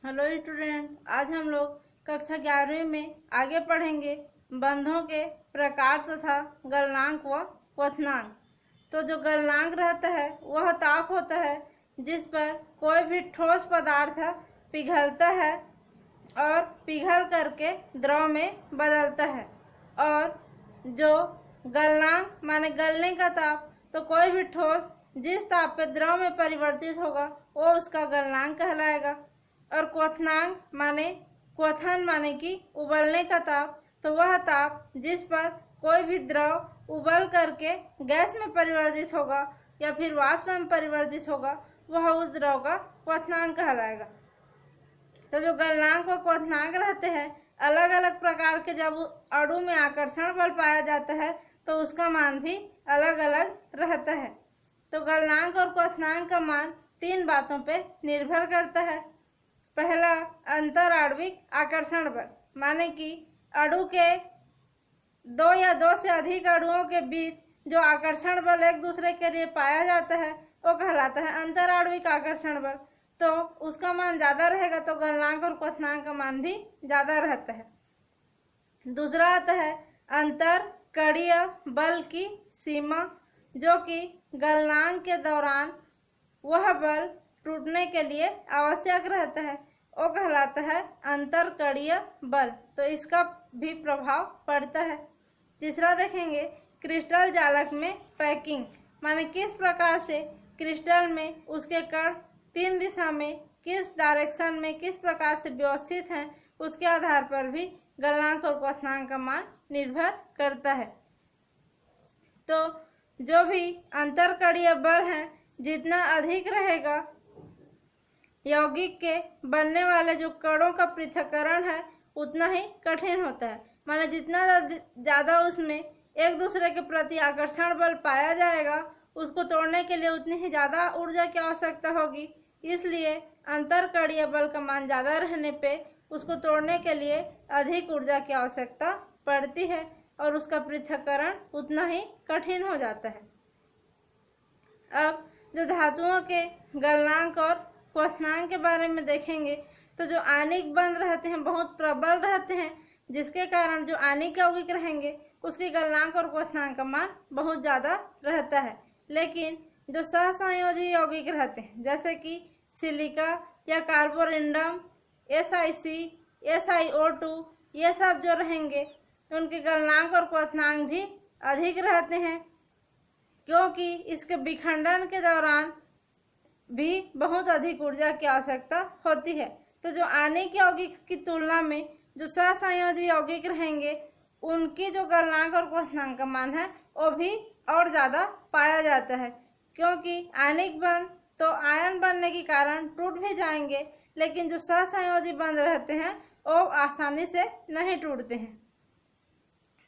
Hello student, आज हम लोग कक्षा 11वीं में आगे पढ़ेंगे बंधों के प्रकार तथा गलनांक व क्वथनांक। तो जो गलनांक रहता है वह ताप होता है जिस पर कोई भी ठोस पदार्थ पिघलता है और पिघल करके द्रव में बदलता है। और जो गलनांक माने गलने का ताप, तो कोई भी ठोस जिस ताप पे द्रव में परिवर्तित होगा वो उसका गलनांक कहलाएगा। और क्वथनांक माने क्वथन माने कि उबलने का ताप, तो वह ताप जिस पर कोई भी द्रव उबल करके गैस में परिवर्तित होगा या फिर वाष्प में परिवर्तित होगा वह उस द्रव का क्वथनांक कहलाएगा। तो जो गलनांक व क्वथनांक रहते हैं, अलग अलग प्रकार के जब अणु में आकर्षण बल पाया जाता है तो उसका मान भी अलग अलग रहता है। तो गलनांक और क्वथनांक का मान 3 बातों पे निर्भर करता है। पहला, अंतर आणविक आकर्षण बल, माने कि अणु के 2 या 2 से अधिक अणुओं के बीच जो आकर्षण बल एक दूसरे के लिए पाया जाता है वो कहलाता है अंतर आणविक आकर्षण बल। तो उसका मान ज़्यादा रहेगा तो गलनांक और क्वथनांक का मान भी ज़्यादा रहता है। दूसरा आता है अंतर कणीय बल की सीमा, जो कि गलनांक के दौरान वह बल टूटने के लिए आवश्यक रहता है, वो कहलाता है अंतर कणीय बल। तो इसका भी प्रभाव पड़ता है। तीसरा देखेंगे क्रिस्टल जालक में पैकिंग, माने किस प्रकार से क्रिस्टल में उसके कण 3 दिशा में किस डायरेक्शन में किस प्रकार से व्यवस्थित हैं, उसके आधार पर भी गलनांक और क्वथनांक का मान निर्भर करता है। तो जो भी अंतरकणीय बल है जितना अधिक रहेगा, यौगिक के बनने वाले जो कणों का पृथक्करण है उतना ही कठिन होता है। माने जितना ज़्यादा उसमें एक दूसरे के प्रति आकर्षण बल पाया जाएगा, उसको तोड़ने के लिए उतनी ही ज़्यादा ऊर्जा की आवश्यकता होगी। इसलिए अंतरकणीय बल का मान ज़्यादा रहने पे उसको तोड़ने के लिए अधिक ऊर्जा की आवश्यकता पड़ती है और उसका पृथक्करण उतना ही कठिन हो जाता है। अब जो धातुओं के गलनांक और क्वथनांक के बारे में देखेंगे, तो जो आणिक बंध रहते हैं बहुत प्रबल रहते हैं, जिसके कारण जो आणिक यौगिक रहेंगे उसके गलनांक और क्वथनांक का मान बहुत ज़्यादा रहता है। लेकिन जो सहसंयोजी यौगिक रहते हैं जैसे कि सिलिका या कार्बोरिंडम, SiC, SiO2, ये सब जो रहेंगे उनके गलनांक और क्वथनांक भी अधिक रहते हैं, क्योंकि इसके विखंडन के दौरान भी बहुत अधिक ऊर्जा की आवश्यकता होती है। तो जो आणिक यौगिक की तुलना में जो सहसंयोजी यौगिक रहेंगे उनकी जो गलनांक और क्वथनांक का मान है वो भी और ज़्यादा पाया जाता है, क्योंकि आणिक बंध तो आयन बनने के कारण टूट भी जाएंगे, लेकिन जो सहसंयोजी बंध रहते हैं वो आसानी से नहीं टूटते हैं।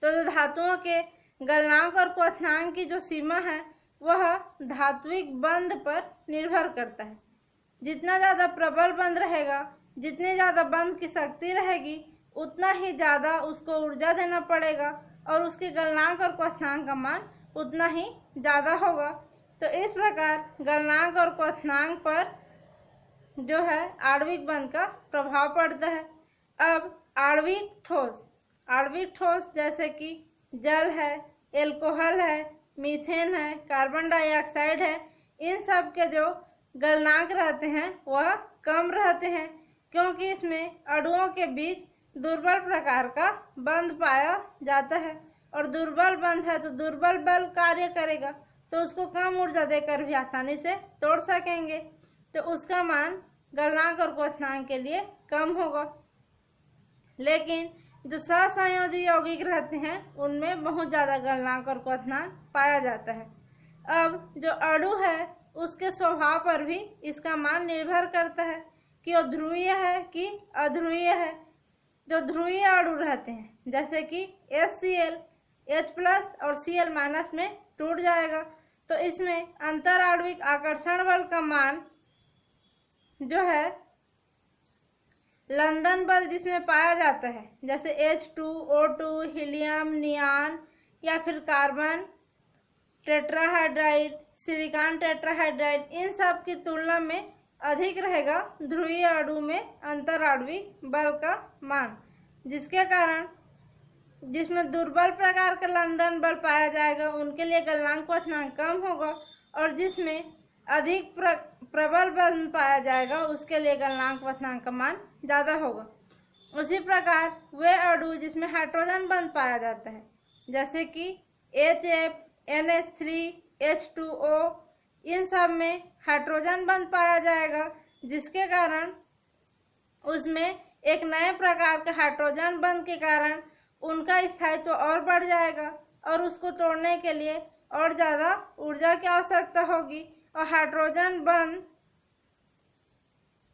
तो जो धातुओं के गलनांक और क्वथनांक की जो सीमा है वह धात्विक बंध पर निर्भर करता है। जितना ज़्यादा प्रबल बंध रहेगा, जितनी ज़्यादा बंध की शक्ति रहेगी, उतना ही ज़्यादा उसको ऊर्जा देना पड़ेगा और उसके गलनांक और क्वथनांक का मान उतना ही ज़्यादा होगा। तो इस प्रकार गलनांक और क्वथनांक पर जो है आणविक बंध का प्रभाव पड़ता है। अब आणविक ठोस जैसे कि जल है, एल्कोहल है, मीथेन है, कार्बन डाइऑक्साइड है, इन सब के जो गलनांक रहते हैं वह कम रहते हैं, क्योंकि इसमें अणुओं के बीच दुर्बल प्रकार का बंध पाया जाता है। और दुर्बल बंध है तो दुर्बल बल कार्य करेगा, तो उसको कम ऊर्जा देकर भी आसानी से तोड़ सकेंगे, तो उसका मान गलनांक और क्वथनांक के लिए कम होगा। लेकिन जो सहसंयोजी यौगिक रहते हैं उनमें बहुत ज़्यादा गलनांक और क्वथनांक पाया जाता है। अब जो अणु है उसके स्वभाव पर भी इसका मान निर्भर करता है कि वो ध्रुवीय है कि अध्रुवीय है। जो ध्रुवीय अणु रहते हैं जैसे कि HCl, H+ और Cl- में टूट जाएगा, तो इसमें अंतर आणविक आकर्षण बल का मान जो है लंदन बल जिसमें पाया जाता है, जैसे H2O2, हीलियम, नियान या फिर कार्बन टेट्राहाइड्राइड, सिलिकॉन टेट्राहाइड्राइड, इन सब की तुलना में अधिक रहेगा ध्रुवीय अणु में अंतराण्विक बल का मान, जिसके कारण जिसमें दुर्बल प्रकार का लंदन बल पाया जाएगा उनके लिए गलनांक क्वथनांक कम होगा, और जिसमें अधिक प्रबल बल पाया जाएगा उसके लिए गलनांक क्वथनांक का मान ज़्यादा होगा। उसी प्रकार वे अणु जिसमें हाइड्रोजन बंध पाया जाता है, जैसे कि HF, NH3, H2O, इन सब में हाइड्रोजन बंध पाया जाएगा, जिसके कारण उसमें एक नए प्रकार के हाइड्रोजन बंध के कारण उनका स्थायित्व और बढ़ जाएगा, और उसको तोड़ने के लिए और ज़्यादा ऊर्जा की आवश्यकता होगी। और हाइड्रोजन बंध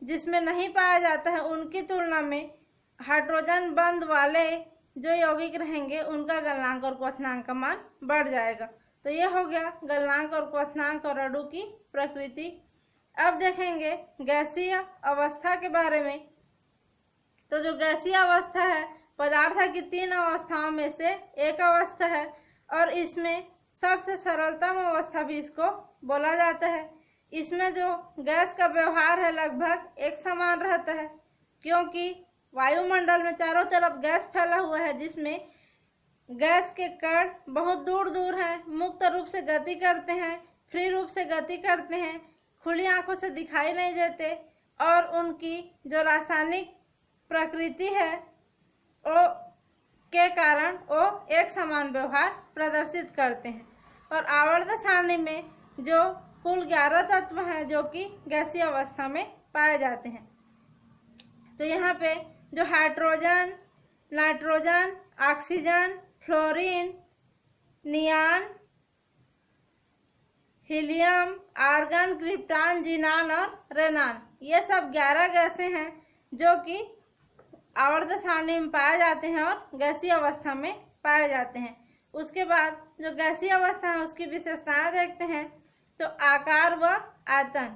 जिसमें नहीं पाया जाता है उनकी तुलना में हाइड्रोजन बंध वाले जो यौगिक रहेंगे उनका गलनांक और क्वथनांक का मान बढ़ जाएगा। तो ये हो गया गलनांक और क्वथनांक और अणु की प्रकृति। अब देखेंगे गैसीय अवस्था के बारे में। तो जो गैसीय अवस्था है पदार्थ की 3 अवस्थाओं में से एक अवस्था है, और इसमें सबसे सरलतम अवस्था भी इसको बोला जाता है। इसमें जो गैस का व्यवहार है लगभग एक समान रहता है, क्योंकि वायुमंडल में चारों तरफ गैस फैला हुआ है, जिसमें गैस के कण बहुत दूर दूर हैं, मुक्त रूप से गति करते हैं, फ्री रूप से गति करते हैं, खुली आंखों से दिखाई नहीं देते, और उनकी जो रासायनिक प्रकृति है वो के कारण वो एक समान व्यवहार प्रदर्शित करते हैं। और आवर्त सारणी में जो कुल 11 तत्व हैं जो कि गैसीय अवस्था में पाए जाते हैं। तो यहाँ पे जो hydrogen, nitrogen, oxygen, fluorine, neon, helium, argon, krypton, xenon और रेनान, ये सब 11 गैसें हैं जो कि आवर्त सारणी में पाए जाते हैं और गैसीय अवस्था में पाए जाते हैं। उसके बाद जो गैसीय अवस्था है उसकी विशेषताएं देखते हैं। तो आकार व आयतन,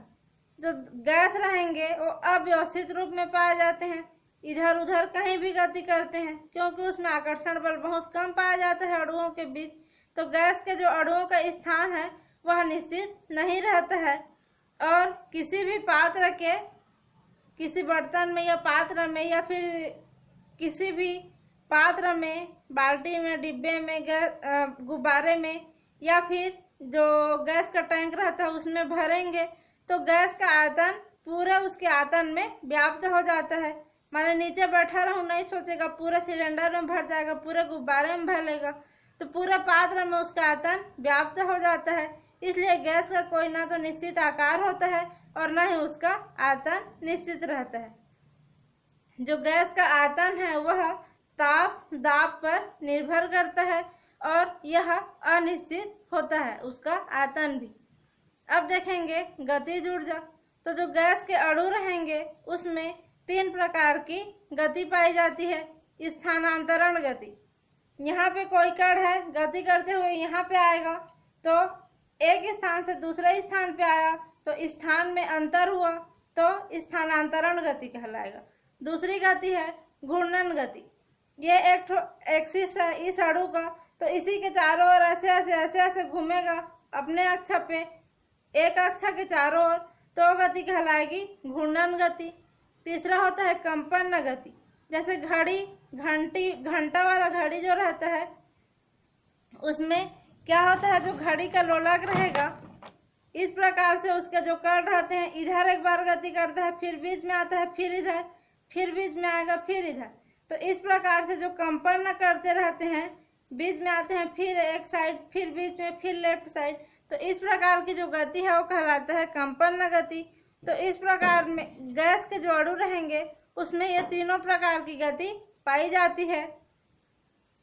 जो गैस रहेंगे वो अव्यवस्थित रूप में पाए जाते हैं, इधर उधर कहीं भी गति करते हैं, क्योंकि उसमें आकर्षण बल बहुत कम पाया जाता है अणुओं के बीच। तो गैस के जो अणुओं का स्थान है वह निश्चित नहीं रहता है, और किसी भी पात्र के किसी बर्तन में या पात्र में या फिर किसी भी पात्र में, बाल्टी में, डिब्बे में, गुब्बारे में, या फिर जो गैस का टैंक रहता है उसमें भरेंगे तो गैस का आयतन पूरे उसके आयतन में व्याप्त हो जाता है। माने नीचे बैठा रहूं नहीं सोचेगा पूरे सिलेंडर में भर जाएगा, पूरे गुब्बारे में भर लेगा, तो पूरे पात्र में उसका आयतन व्याप्त हो जाता है। इसलिए गैस का कोई ना तो निश्चित आकार होता है और न ही उसका आयतन निश्चित रहता है। जो गैस का आयतन है वह ताप दाब पर निर्भर करता है और यह अनिश्चित होता है उसका आयतन भी। अब देखेंगे गतिज ऊर्जा। तो जो गैस के अणु रहेंगे उसमें 3 प्रकार की गति पाई जाती है। स्थानांतरण गति, यहाँ पे कोई कण है गति करते हुए यहाँ पे आएगा तो एक स्थान से दूसरे स्थान पे आया तो स्थान में अंतर हुआ तो स्थानांतरण गति कहलाएगा। दूसरी गति है घूर्णन गति। ये एक एक्सिस है इस अणु का, तो इसी के चारों ओर ऐसे ऐसे ऐसे ऐसे घूमेगा अपने अक्ष पे, एक अक्ष के चारों ओर, तो गति कहलाएगी घूर्णन गति। तीसरा होता है कंपन गति। जैसे घड़ी, घंटा वाला घड़ी जो रहता है उसमें क्या होता है, जो घड़ी का लोलक रहेगा इस प्रकार से उसके जो कण रहते हैं इधर एक बार गति करता है, फिर बीच में आता है, फिर इधर, फिर बीच में आएगा, फिर इधर। तो इस प्रकार से जो कंपन करते रहते हैं, बीच में आते हैं, फिर एक साइड, फिर बीच में, फिर लेफ्ट साइड, तो इस प्रकार की जो गति है वो कहलाता है कंपन गति। तो इस प्रकार में गैस के जो अणु रहेंगे उसमें ये तीनों प्रकार की गति पाई जाती है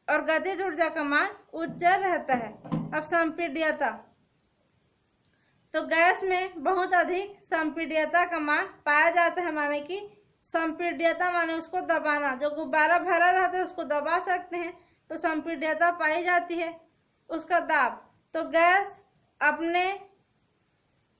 और गतिज ऊर्जा का मान उच्च रहता है। अब संपीड्यता, तो गैस में बहुत अधिक संपीड्यता का मान पाया जाता है। माने कि संपीड्यता माने उसको दबाना, जो गुब्बारा भरा रहता है उसको दबा सकते हैं तो संपीड्यता पाई जाती है। उसका दाब, तो गैस अपने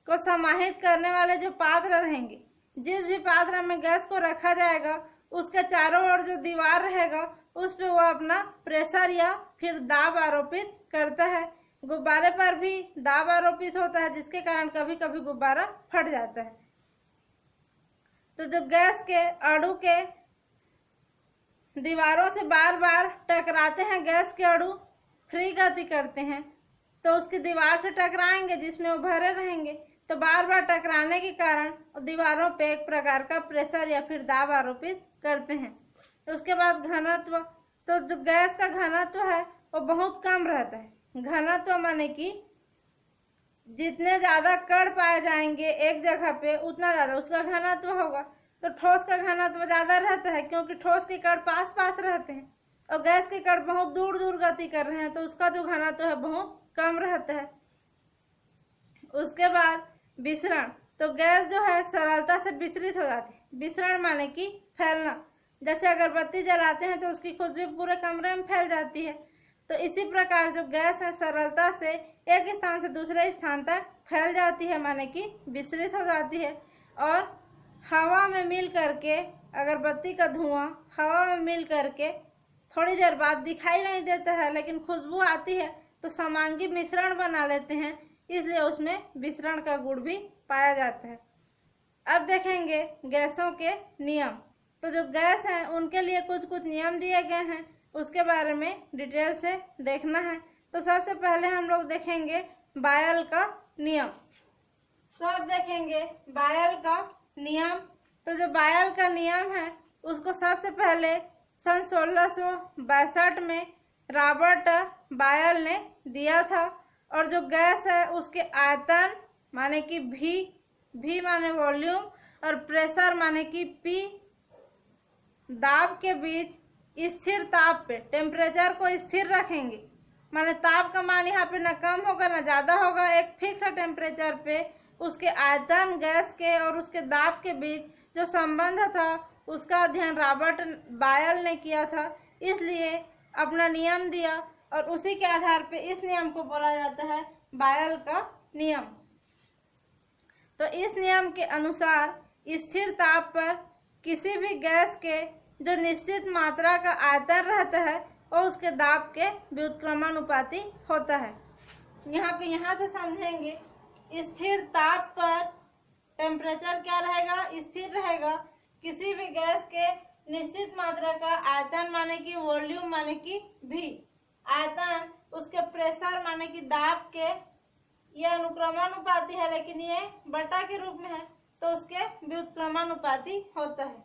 को समाहित करने वाले जो पात्र रहेंगे, जिस भी पात्र में गैस को रखा जाएगा उसके चारों ओर जो दीवार रहेगा उस पे वो अपना प्रेशर या फिर दाब आरोपित करता है। गुब्बारे पर भी दाब आरोपित होता है जिसके कारण कभी कभी गुब्बारा फट जाता है। तो जो गैस के अणु के दीवारों से बार बार टकराते हैं, गैस के अणु फ्री गति करते हैं तो उसकी दीवार से टकराएंगे जिसमें वो भरे रहेंगे, तो बार बार टकराने के कारण दीवारों पे एक प्रकार का प्रेशर या फिर दाब आरोपित करते हैं। तो उसके बाद घनत्व, तो जो गैस का घनत्व है वो बहुत कम रहता है। घनत्व माने कि जितने ज्यादा कण पाए जाएंगे एक जगह पे उतना ज्यादा उसका घनत्व होगा। तो ठोस का घनत्व ज्यादा रहता है क्योंकि ठोस के कण पास पास रहते हैं और गैस के कण बहुत दूर दूर गति कर रहे हैं, तो उसका जो घनत्व है बहुत कम रहता है। उसके बाद विसरण, तो गैस जो है सरलता से विसरित हो जाती है। विसरण माने कि फैलना, जैसे अगरबत्ती जलाते हैं तो उसकी खुशबू पूरे कमरे में फैल जाती है, तो इसी प्रकार जो गैस है सरलता से एक स्थान से दूसरे स्थान तक फैल जाती है, माने कि विसरित हो जाती है। और हवा में मिल करके, अगरबत्ती का धुआं हवा में मिल करके थोड़ी देर बाद दिखाई नहीं देता है लेकिन खुशबू आती है, तो समांगी मिश्रण बना लेते हैं, इसलिए उसमें विसरण का गुण भी पाया जाता है। अब देखेंगे गैसों के नियम। तो जो गैस हैं उनके लिए कुछ कुछ नियम दिए गए हैं, उसके बारे में डिटेल से देखना है। तो सबसे पहले हम लोग देखेंगे बायल का नियम। तो अब देखेंगे बायल का नियम। तो जो बायल का नियम है उसको सबसे पहले सन 1662 में रॉबर्ट बायल ने दिया था। और जो गैस है उसके आयतन माने कि भी माने वॉल्यूम और प्रेशर माने कि पी, दाब के बीच स्थिर ताप पे, टेम्परेचर को स्थिर रखेंगे, माने ताप का मान यहाँ पे ना कम होगा ना ज़्यादा होगा, एक फिक्स टेम्परेचर पे उसके आयतन गैस के और उसके दाब के बीच जो संबंध था उसका अध्ययन रॉबर्ट बायल ने किया था, इसलिए अपना नियम दिया और उसी के आधार पे इस नियम को बोला जाता है बायल का नियम। तो इस नियम के अनुसार स्थिर ताप पर किसी भी गैस के जो निश्चित मात्रा का आयतन रहता है और उसके दाब के व्युत्क्रमानुपाती होता है। यहाँ से समझेंगे, स्थिर ताप पर टेम्परेचर क्या रहेगा, स्थिर रहेगा। किसी भी गैस के निश्चित मात्रा का आयतन माने कि वॉल्यूम माने कि भी, आयतन उसके प्रेशर माने कि दाब के, यह अनुक्रमानुपाती है लेकिन ये बटा के रूप में है तो उसके व्युत्क्रमानुपाती होता है।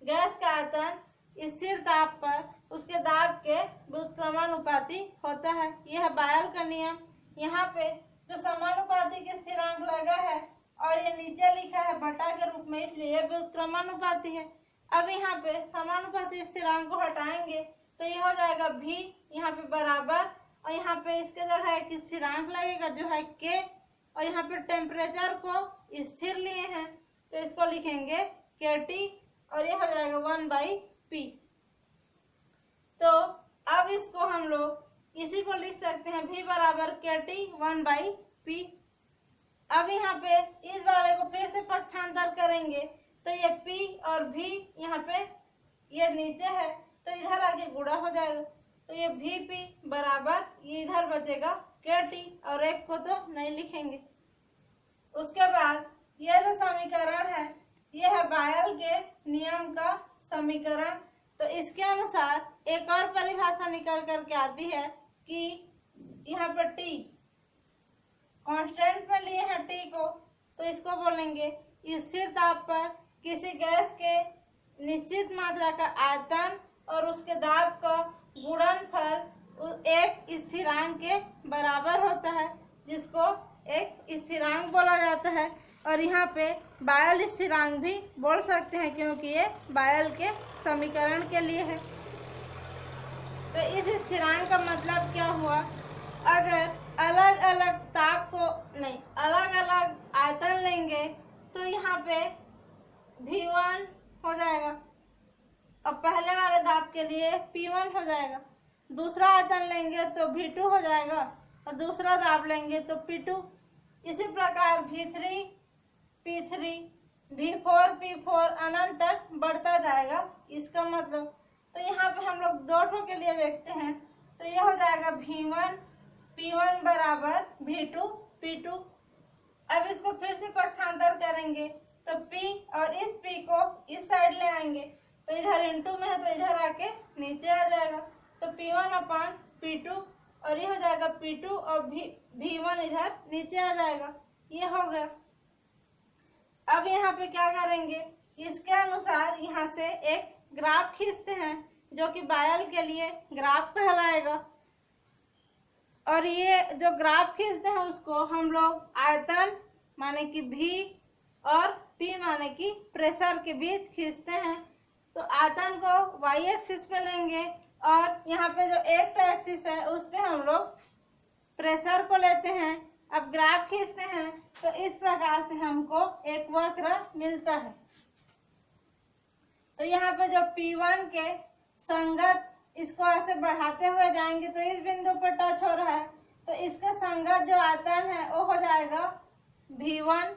गैस का आयतन स्थिर ताप पर उसके दाब के व्युत्क्रमानुपाती होता है। यह बायल का नियम। यहाँ पे जो समानुपाती के स्थिरांक लगा है और ये नीचे लिखा है बटा के रूप में, इसलिए यह व्युत्क्रमानुपाती है। अब यहाँ पे समानुपाती स्थिरांक को हटाएंगे तो ये हो जाएगा भी, यहाँ पे बराबर, और यहाँ पे इसके जगह एक स्थिरांक लगेगा जो है के, और यहाँ पे टेम्परेचर को स्थिर लिए हैं तो इसको लिखेंगे के टी, और ये हो जाएगा 1/p। तो अब इसको हम लोग इसी को लिख सकते हैं v बराबर के टी 1/p। अब यहाँ पे इस वाले को फिर से पक्षांतर करेंगे तो ये p और v यहाँ पे ये नीचे है तो इधर आगे गुणा हो जाएगा, तो ये vp बराबर ये इधर बचेगा के टी और एक को तो नहीं लिखेंगे। उसके बाद यह जो समीकरण है यह है बायल के नियम का समीकरण। तो इसके अनुसार एक और परिभाषा निकल करके आती है कि यहाँ पर टी कांस्टेंट में लिए हैं टी को, तो इसको बोलेंगे स्थिर ताप पर किसी गैस के निश्चित मात्रा का आयतन और उसके दाब का गुणनफल एक स्थिरांक के बराबर होता है, जिसको एक स्थिरांक बोला जाता है। और यहाँ पे बायल स्थिरांक भी बोल सकते हैं क्योंकि ये बायल के समीकरण के लिए है। तो इस स्थिरांक का मतलब क्या हुआ, अगर अलग अलग ताप को नहीं अलग अलग आयतन लेंगे तो यहाँ पे V1 हो जाएगा और पहले वाले दाब के लिए P1 हो जाएगा। दूसरा आयतन लेंगे तो V2 हो जाएगा और दूसरा दाब लेंगे तो P2। इसी प्रकार V3, P3, V4, P4 अनंत तक बढ़ता जाएगा। इसका मतलब तो यहाँ पे हम लोग दो ठो के लिए देखते हैं तो यह हो जाएगा V1 बराबर V2 P2। अब इसको फिर से पक्षांतर करेंगे तो P और इस P को इस साइड ले आएंगे, तो इधर इंटू में है तो इधर आके नीचे आ जाएगा, तो P1 अपान P2 और ये हो जाएगा P2 और V1 इधर नीचे आ जाएगा। ये हो गया। अब यहाँ पे क्या करेंगे, इसके अनुसार यहाँ से एक ग्राफ खींचते हैं जो कि बायल के लिए ग्राफ कहलाएगा। और ये जो ग्राफ खींचते हैं उसको हम लोग आयतन माने कि V और P माने कि प्रेशर के बीच खींचते हैं। तो आयतन को y एक्सिस पे लेंगे और यहाँ पे जो x एक्सिस है उस पे हम लोग प्रेशर को लेते हैं। अब ग्राफ खींचते हैं तो इस प्रकार से हमको एक वक्र मिलता है। तो यहाँ पे जो P1 के संगत इसको ऐसे बढ़ाते हुए जाएंगे तो इस बिंदु पर टच हो रहा है, तो इसका संगत जो आयतन है वो हो जाएगा V1।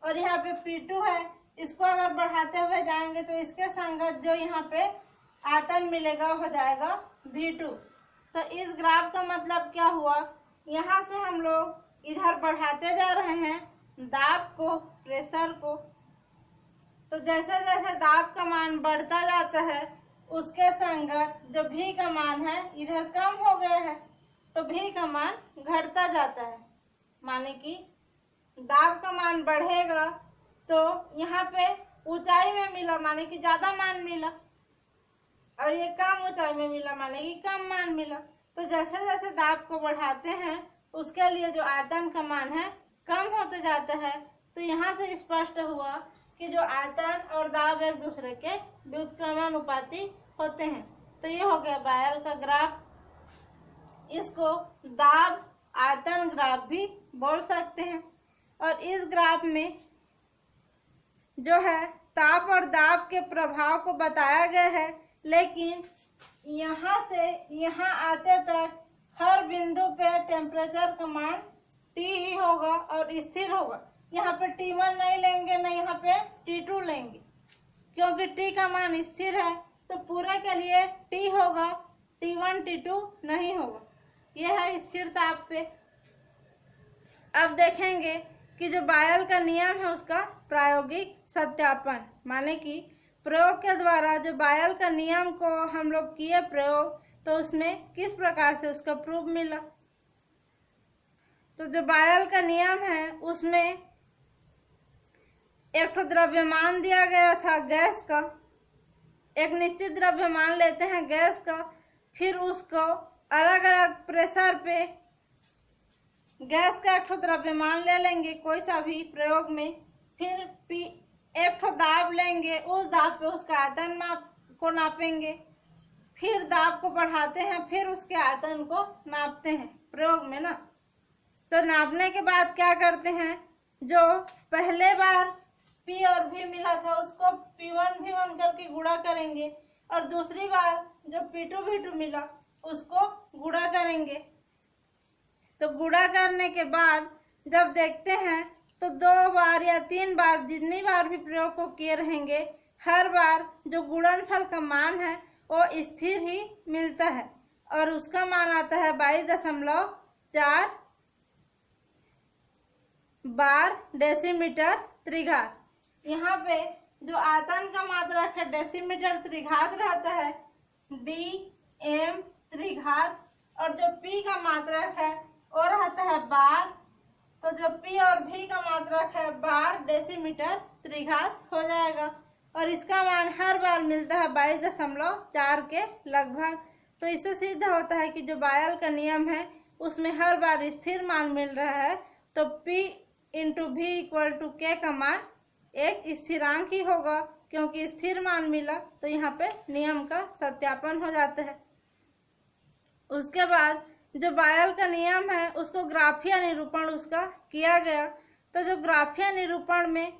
और यहाँ पे P2 है, इसको अगर बढ़ाते हुए जाएंगे तो इसके संगत जो यहाँ पे आयतन मिलेगा हो जाएगा V2। तो इस ग्राफ का मतलब क्या हुआ, यहाँ से हम लोग इधर बढ़ाते जा रहे हैं दाब को, प्रेशर को। तो जैसे जैसे दाब का मान बढ़ता जाता है उसके संगत जो V का मान है इधर कम हो गया है, तो V का मान घटता जाता है। माने कि दाब का मान बढ़ेगा तो यहाँ पे ऊंचाई में मिला माने कि ज्यादा मान मिला, और ये कम ऊंचाई में मिला माने कि कम मान मिला। तो जैसे जैसे दाब को बढ़ाते हैं उसके लिए जो आयतन का मान है कम होते जाता है। तो यहाँ से स्पष्ट हुआ कि जो आयतन और दाब एक दूसरे के व्युत्क्रमानुपाती होते हैं। तो ये हो गया बायल का ग्राफ। इसको दाब आयतन ग्राफ भी बोल सकते हैं। और इस ग्राफ में जो है ताप और दाब के प्रभाव को बताया गया है, लेकिन यहाँ से यहाँ आते तक हर बिंदु पे टेम्परेचर का मान T ही होगा और स्थिर होगा। यहाँ पे T1 नहीं लेंगे, ना यहाँ पे T2 लेंगे, क्योंकि T का मान स्थिर है। तो पूरे के लिए T होगा, T1 T2 नहीं होगा। यह है स्थिर ताप पे। अब देखेंगे कि जो बायल का नियम है उसका प्रायोगिक सत्यापन, माने कि प्रयोग के द्वारा जो बायल का नियम को हम लोग किए प्रयोग, तो उसमें किस प्रकार से उसका प्रूफ मिला। तो जो बायल का नियम है उसमें एक द्रव्यमान दिया गया था गैस का, एक निश्चित द्रव्यमान लेते हैं गैस का, फिर उसको अलग अलग प्रेशर पे गैस का एक द्रव्यमान ले लेंगे कोई सा भी प्रयोग में, फिर एक दाब लेंगे, उस दाब पे उसका आयतन को नापेंगे, फिर दाब को बढ़ाते हैं, फिर उसके आयतन को नापते हैं प्रयोग में ना। तो नापने के बाद क्या करते हैं, जो पहले बार P और V मिला था उसको P1 V1 करके गुणा करेंगे, और दूसरी बार जो P2 V2 मिला उसको गुणा करेंगे। तो गुणा करने के बाद जब देखते हैं तो 2 बार या 3 बार जितनी बार भी प्रयोग को किए रहेंगे, हर बार जो गुणनफल का मान है वो स्थिर ही मिलता है, और उसका मान आता है 22.4 बार डेसीमीटर त्रिघात। यहाँ पे जो आयतन का मात्रक है डेसीमीटर त्रिघात रहता है dm त्रिघात, और जो P का मात्रक है वो रहता है बार। तो जो P और V का मात्रक है बार डेसीमीटर त्रिघात हो जाएगा, और इसका मान हर बार मिलता है 22.4 के लगभग। तो इससे सिद्ध होता है कि जो बायल का नियम है उसमें हर बार स्थिर मान मिल रहा है, तो P into V equal to K का मान एक स्थिरांक ही होगा, क्योंकि स्थिर मान मिला। तो यहाँ पे नियम का सत्यापन हो जाता है। उसके बाद जो बायल का नियम है उसको ग्राफीय निरूपण उसका किया गया। तो जो ग्राफीय निरूपण में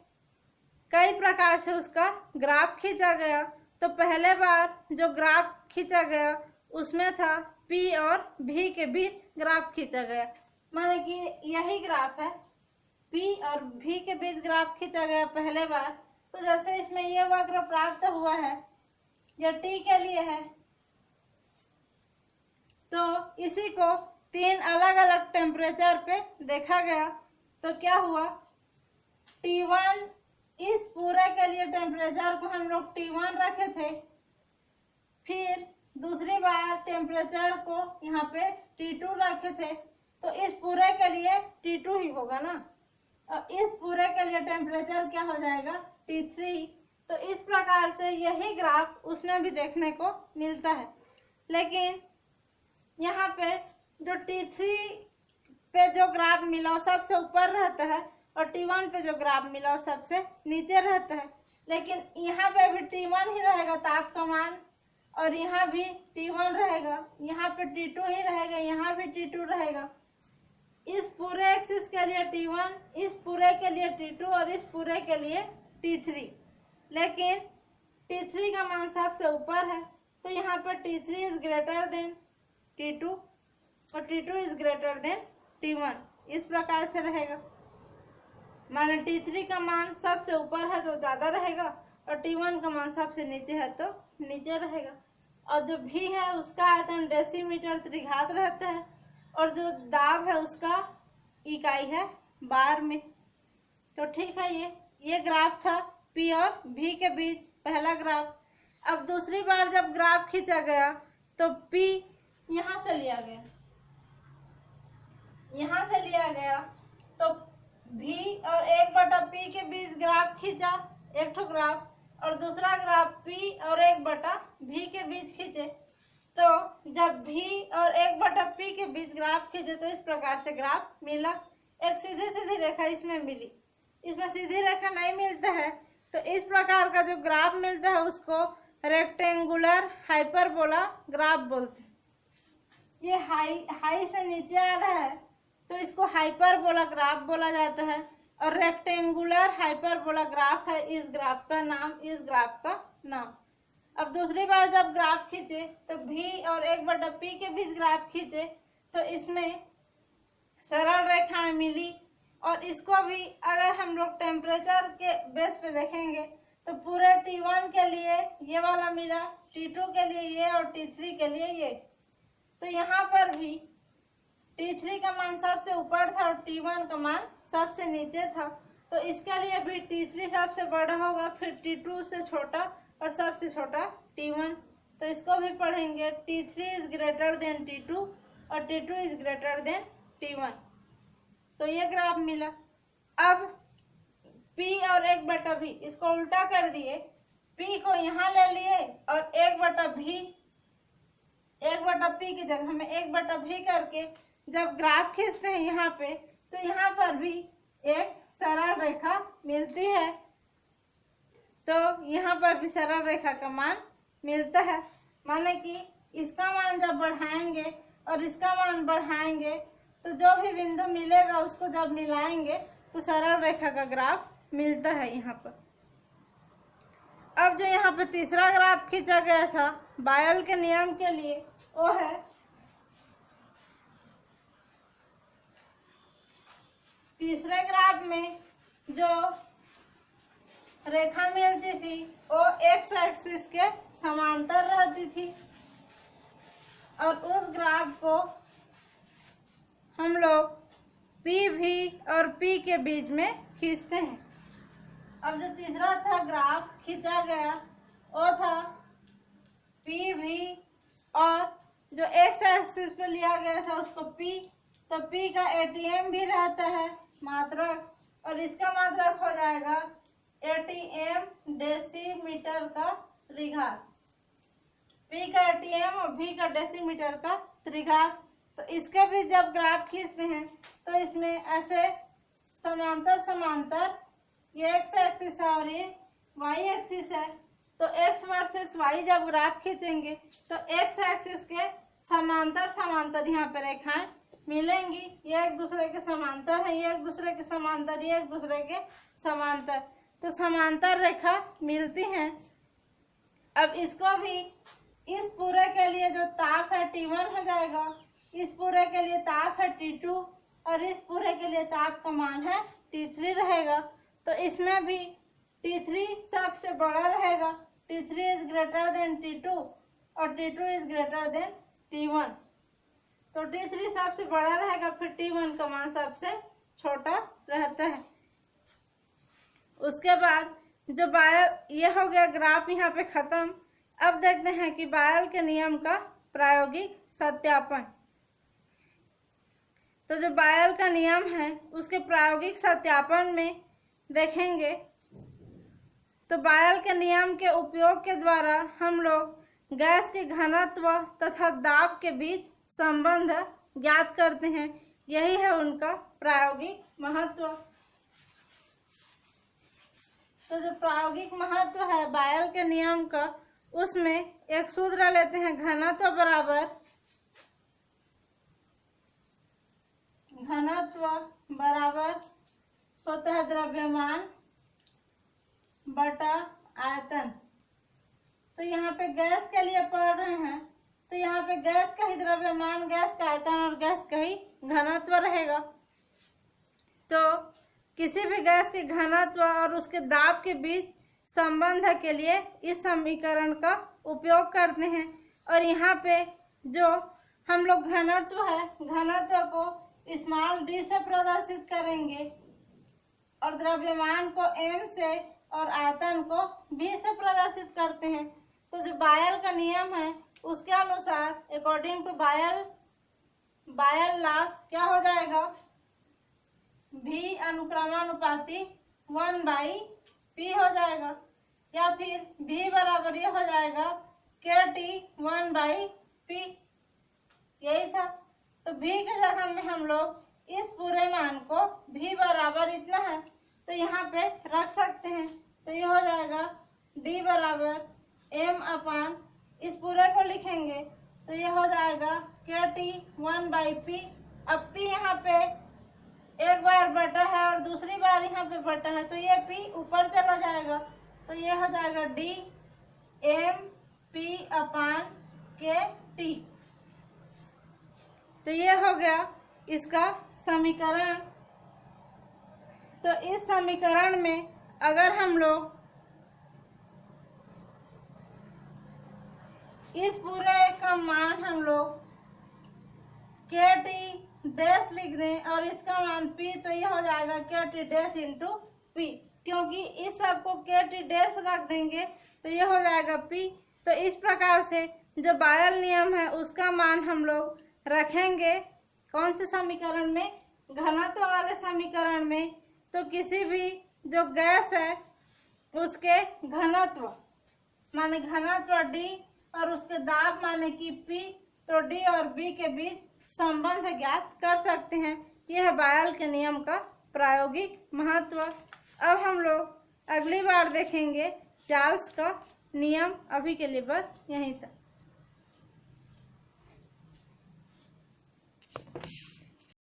कई प्रकार से उसका ग्राफ खींचा गया। तो पहले बार जो ग्राफ खींचा गया उसमें था P और V के बीच ग्राफ खींचा गया, माने कि यही ग्राफ है, P और V के बीच ग्राफ खींचा गया पहले बार। तो जैसे इसमें ये वक्र प्राप्त हुआ है, यह T के लिए है, तो इसी को 3 अलग अलग टेम्परेचर पे देखा गया। तो क्या हुआ, T1 इस पूरे के लिए टेम्परेचर को हम लोग T1 रखे थे, फिर दूसरी बार टेम्परेचर को यहाँ पे T2 रखे थे, तो इस पूरे के लिए T2 ही होगा ना। और इस पूरे के लिए टेम्परेचर क्या हो जाएगा, T3। तो इस प्रकार से यही ग्राफ उसमें भी देखने को मिलता है, लेकिन यहाँ पे जो T3 पे जो ग्राफ मिला वो सबसे ऊपर रहता है और T1 पे जो ग्राफ मिला वो सबसे नीचे रहता है। लेकिन यहाँ पे भी T1 ही रहेगा ताप का मान, और यहाँ भी T1 रहेगा, यहाँ पे T2 ही रहेगा, यहाँ भी T2 रहेगा। इस पूरे एक्सिस के लिए T1, इस पूरे के लिए T2 और इस पूरे के लिए T3। लेकिन T3 का मान सबसे ऊपर है, तो यहाँ पर T3 is greater than T2 और T2 is greater than T1। इस प्रकार से रहेगा, माने T3 का मान सबसे ऊपर है तो ज़्यादा रहेगा और T1 का मान सबसे नीचे है तो नीचे रहेगा। और जो V है उसका आयतन डेसीमीटर त्रिघात रहता है, और जो दाब है उसका इकाई है बार में। तो ठीक है, ये ग्राफ था P और V के बीच पहला ग्राफ। अब दूसरी बार जब ग्राफ खींचा गया तो P यहाँ से लिया गया, यहाँ से लिया गया, तो V और 1/P के बीच ग्राफ खींचा, एक ठो ग्राफ, और दूसरा ग्राफ P और 1/V के बीच खींचे। तो जब V और 1/P के बीच ग्राफ खींचे तो इस प्रकार से ग्राफ मिला। एक सीधी सीधी रेखा इसमें मिली, इसमें सीधी रेखा नहीं मिलता है, तो इस प्रकार का जो ग्राफ मिलता है उसको रेक्टेंगुलर हाइपरबोला ग्राफ बोलते हैं। ये हाई से नीचे आ रहा है तो इसको हाइपरबोला ग्राफ बोला जाता है, और रेक्टेंगुलर हाइपरबोला ग्राफ है इस ग्राफ का नाम, इस ग्राफ का नाम। अब दूसरी बार जब ग्राफ खींचे तो V और 1/P के बीच ग्राफ खींचे तो इसमें सरल रेखाएं मिली, और इसको भी अगर हम लोग टेम्परेचर के बेस पे देखेंगे तो पूरे T1 के लिए ये वाला मिला, T2 के लिए ये और T3 के लिए ये। तो यहाँ पर भी T3 का मान सबसे ऊपर था और T1 का मान सबसे नीचे था, तो इसके लिए भी T3 सबसे बड़ा होगा, फिर T2 से छोटा और सबसे छोटा T1। तो इसको भी पढ़ेंगे, T3 is greater than T2 और T2 is greater than T1। तो ये ग्राफ मिला। अब P और 1/V इसको उल्टा कर दिए, P को यहाँ ले लिए और 1/P की जगह हमें 1/V करके जब ग्राफ खींचते हैं यहाँ पे, तो यहाँ पर भी एक सरल रेखा मिलती है। तो यहाँ पर भी सरल रेखा का मान मिलता है, माने कि इसका मान जब बढ़ाएंगे और इसका मान बढ़ाएंगे तो जो भी बिंदु मिलेगा उसको जब मिलाएंगे तो सरल रेखा का ग्राफ मिलता है यहाँ पर। अब जो यहाँ पे तीसरा ग्राफ खींचा गया था बायल के नियम के लिए, वो है तीसरे ग्राफ में जो रेखा मिलती थी वो एक्स एक्सिस के समांतर रहती थी, और उस ग्राफ को हम लोग PV और P के बीच में खींचते हैं। अब जो तीसरा था ग्राफ खींचा गया वो था PV, और जो एक्स एक्सिस पे लिया गया था उसको P, तो P का ATM भी रहता है मात्रक, और इसका मात्रक हो जाएगा ATM डेसीमीटर का त्रिघात। P का ATM और V का डेसीमीटर का त्रिघात। तो इसके भी जब ग्राफ खींचते हैं तो इसमें ऐसे समांतर समांतर, ये एक्स एक्सिस है और ये वाई एक्सिस है, तो एक्स वर्सेस वाई जब ग्राफ खींचेंगे तो एक्स एक्सिस के समांतर समांतर यहाँ पे रेखाएं मिलेंगी, ये एक दूसरे के समांतर है, ये एक दूसरे के समांतर, ये एक दूसरे के समांतर, तो समांतर रेखा मिलती हैं। अब इसको भी इस पूरे के लिए जो ताप है T1 हो जाएगा, इस पूरे के लिए ताप है T2 और इस पूरे के लिए ताप का मान है T3 रहेगा। तो इसमें भी T3 सबसे बड़ा रहेगा, T3 is greater than T2 और T2 is greater than T1। तो T3 सबसे बड़ा रहेगा, फिर T1 का मान सबसे छोटा रहता है। उसके बाद जो बायल, ये हो गया ग्राफ यहाँ पे खत्म। अब देखते हैं कि बायल के नियम का प्रायोगिक सत्यापन। तो जो बायल का नियम है उसके प्रायोगिक सत्यापन में देखेंगे तो बायल के नियम के उपयोग के द्वारा हम लोग गैस के घनत्व तथा दाब के बीच संबंध ज्ञात करते हैं। यही है उनका प्रायोगिक महत्व। तो जो प्रायोगिक महत्व है बायल के नियम का, उसमें एक सूत्र लेते हैं, घनत्व बराबर होता है द्रव्यमान बटा आयतन। तो यहाँ पे गैस के लिए पढ़ रहे हैं तो यहाँ पे गैस का ही द्रव्यमान, गैस का आयतन और गैस का ही घनत्व रहेगा। तो किसी भी गैस के घनत्व और उसके दाब के बीच संबंध के लिए इस समीकरण का उपयोग करते हैं। और यहाँ पे जो हम लोग घनत्व है, घनत्व को स्मॉल d से प्रदर्शित करेंगे और द्रव्यमान को m से और आयतन को v से प्रदर्शित करते हैं। तो जो बायल का नियम है उसके अनुसार अकॉर्डिंग टू बायल लॉस क्या हो जाएगा, v अनुक्रमानुपाती 1/p हो जाएगा, या फिर v बराबर ये हो जाएगा kT 1/p। यही था। तो v के जगह में हम लोग इस पूरे मान को v बराबर इतना है तो यहाँ पे रख सकते हैं। तो ये हो जाएगा d बराबर m अपान, इस पूरे को लिखेंगे तो ये हो जाएगा kT 1/p। अब p यहाँ पे एक बार बटा है और दूसरी बार यहाँ पे बटा है तो ये p ऊपर चला जाएगा। तो ये हो जाएगा d m p अपान kT। तो ये हो गया इसका समीकरण। तो इस समीकरण में अगर हम लोग इस पूरे का मान हम लोग kT डैश लिख दें और इसका मान p, तो ये हो जाएगा kT डैश इंटू p। क्योंकि इस सब को kT डैश रख देंगे तो ये हो जाएगा p। तो इस प्रकार से जो बायल नियम है उसका मान हम लोग रखेंगे कौन से समीकरण में, घनत्व वाले समीकरण में। तो किसी भी जो गैस है उसके घनत्व माने घनत्व d और उसके दाब माने कि p, तो d और b के बीच संबंध ज्ञात कर सकते हैं। यह है बायल के नियम का प्रायोगिक महत्व। अब हम लोग अगली बार देखेंगे चार्ल्स का नियम। अभी के लिए बस यहीं तक।